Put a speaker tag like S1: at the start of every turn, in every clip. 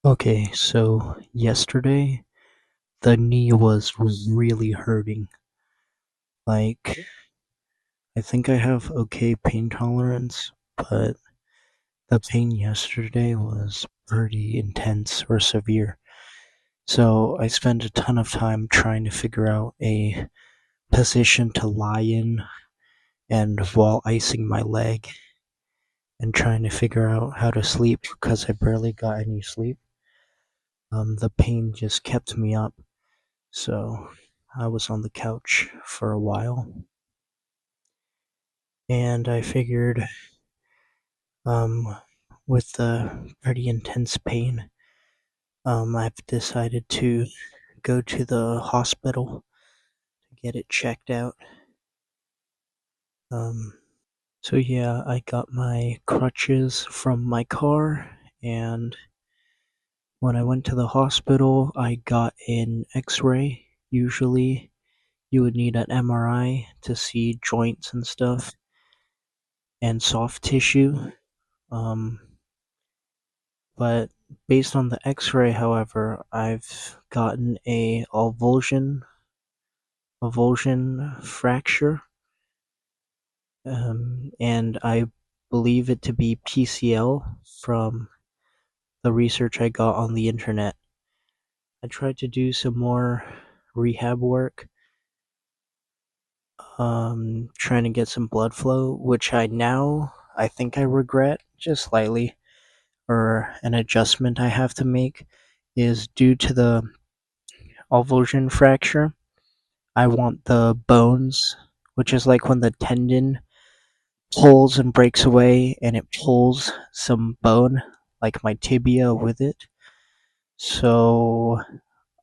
S1: Okay, so yesterday the knee was really hurting. Like, I think I have okay pain tolerance, but the pain yesterday was pretty intense or severe. So I spent a ton of time trying to figure out a position to lie in and while icing my leg and trying to figure out how to sleep because I barely got any sleep. The pain just kept me up. So I was on the couch for a while, and I figured, um, with the pretty intense pain, I've decided to go to the hospital to get it checked out. Um, so yeah, I got my crutches from my car, and when I went to the hospital, I got an X-ray. Usually, you would need an MRI to see joints and stuff and soft tissue. Um, but based on the X-ray, however, I've gotten a avulsion fracture, and I believe it to be PCL from the research I got on the internet. I tried to do some more rehab work, trying to get some blood flow, which I think I regret just slightly, or an adjustment I have to make is due to the avulsion fracture. I want the bones, which is like when the tendon pulls and breaks away and it pulls some bone, like my tibia, with it. So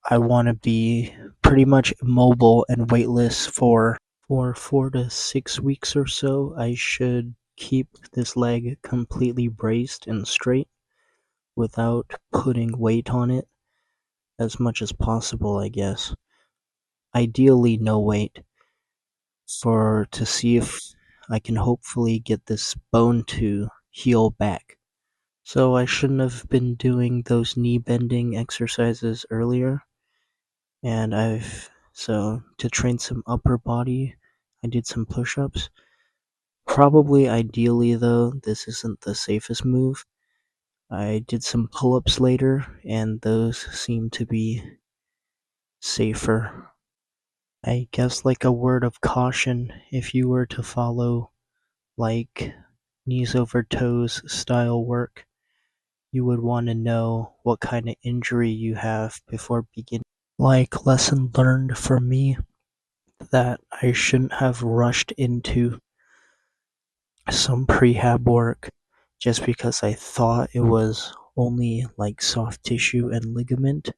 S1: I want to be pretty much immobile and weightless for 4 to 6 weeks or so. I should keep this leg completely braced and straight without putting weight on it as much as possible, I guess. Ideally, no weight, for to see if I can hopefully get this bone to heal back. So I shouldn't have been doing those knee bending exercises earlier, and to train some upper body, I did some push-ups. Probably ideally though, this isn't the safest move. I did some pull-ups later, and those seem to be safer. I guess like a word of caution, if you were to follow like knees over toes style work, you would want to know what kind of injury you have before beginning. Like, lesson learned for me that I shouldn't have rushed into some prehab work just because I thought it was only like soft tissue and ligament,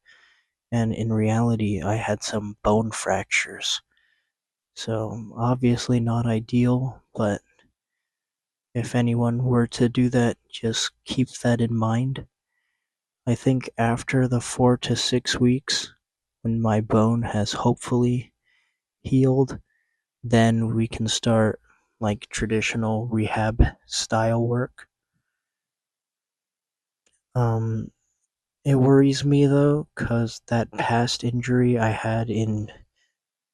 S1: and in reality, I had some bone fractures. So, obviously not ideal, but if anyone were to do that, just keep that in mind. I think after the 4 to 6 weeks, when my bone has hopefully healed, then we can start like traditional rehab style work. Um, it worries me though, cause that past injury I had in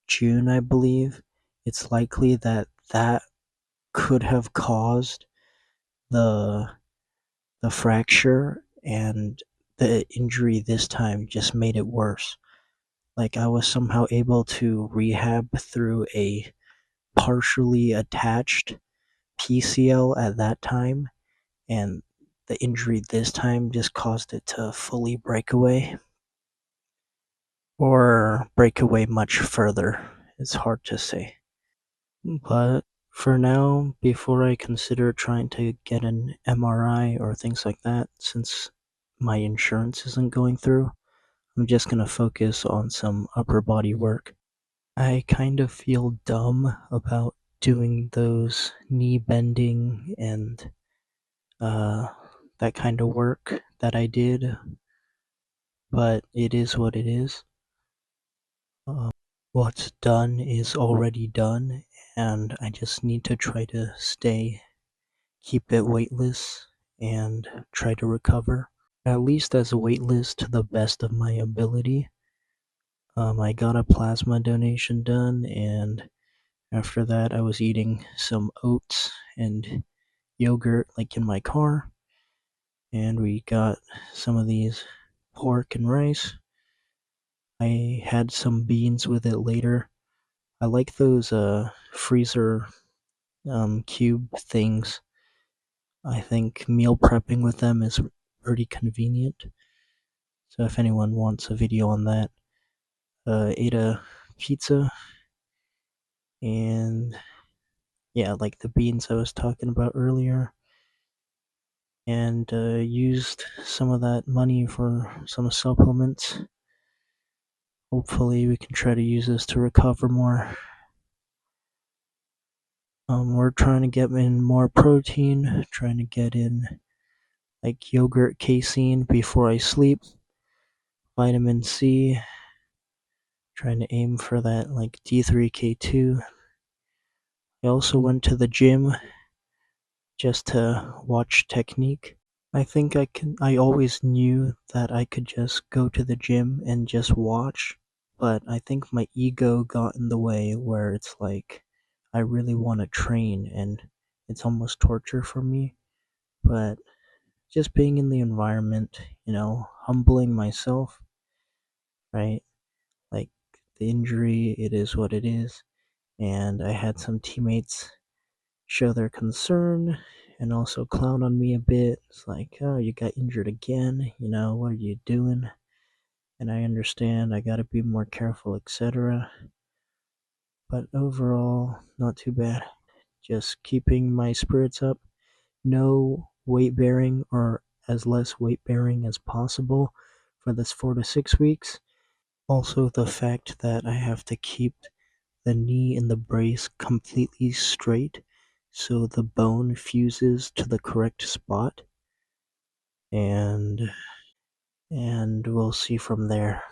S1: June, I believe, it's likely that that could have caused the the fracture, and the injury this time just made it worse. Like, I was somehow able to rehab through a partially attached PCL at that time, and the injury this time just caused it to fully break away, or break away much further. It's hard to say. But for now, before I consider trying to get an MRI or things like that, since my insurance isn't going through, I'm just gonna focus on some upper body work. I kind of feel dumb about doing those knee bending and uh, that kind of work that I did, but it is what it is. Um, what's done is already done, and I just need to try to keep it weightless, and try to recover. at least as a waitlist to the best of my ability. I got a plasma donation done, and after that, I was eating some oats and yogurt, like in my car, and we got some of these pork and rice. I had some beans with it later. I like those freezer cube things. I think meal prepping with them is pretty convenient. So if anyone wants a video on that, ate a pizza and yeah, like the beans I was talking about earlier, and used some of that money for some supplements. Hopefully, we can try to use this to recover more. We're trying to get in more protein, trying to get in like yogurt casein before I sleep, vitamin C, trying to aim for that like D3 K2. I also went to the gym just to watch technique. I always knew that I could just go to the gym and just watch, but I think my ego got in the way where it's like I really want to train and it's almost torture for me. But just being in the environment, humbling myself, right? Like the injury, it is what it is. And I had some teammates show their concern and also clown on me a bit. It's like, oh, you got injured again, what are you doing? And I understand I gotta be more careful, etc. But overall, not too bad. Just keeping my spirits up. No weight bearing or as less weight bearing as possible for this 4 to 6 weeks. Also, the fact that I have to keep the knee in the brace completely straight so the bone fuses to the correct spot, and we'll see from there.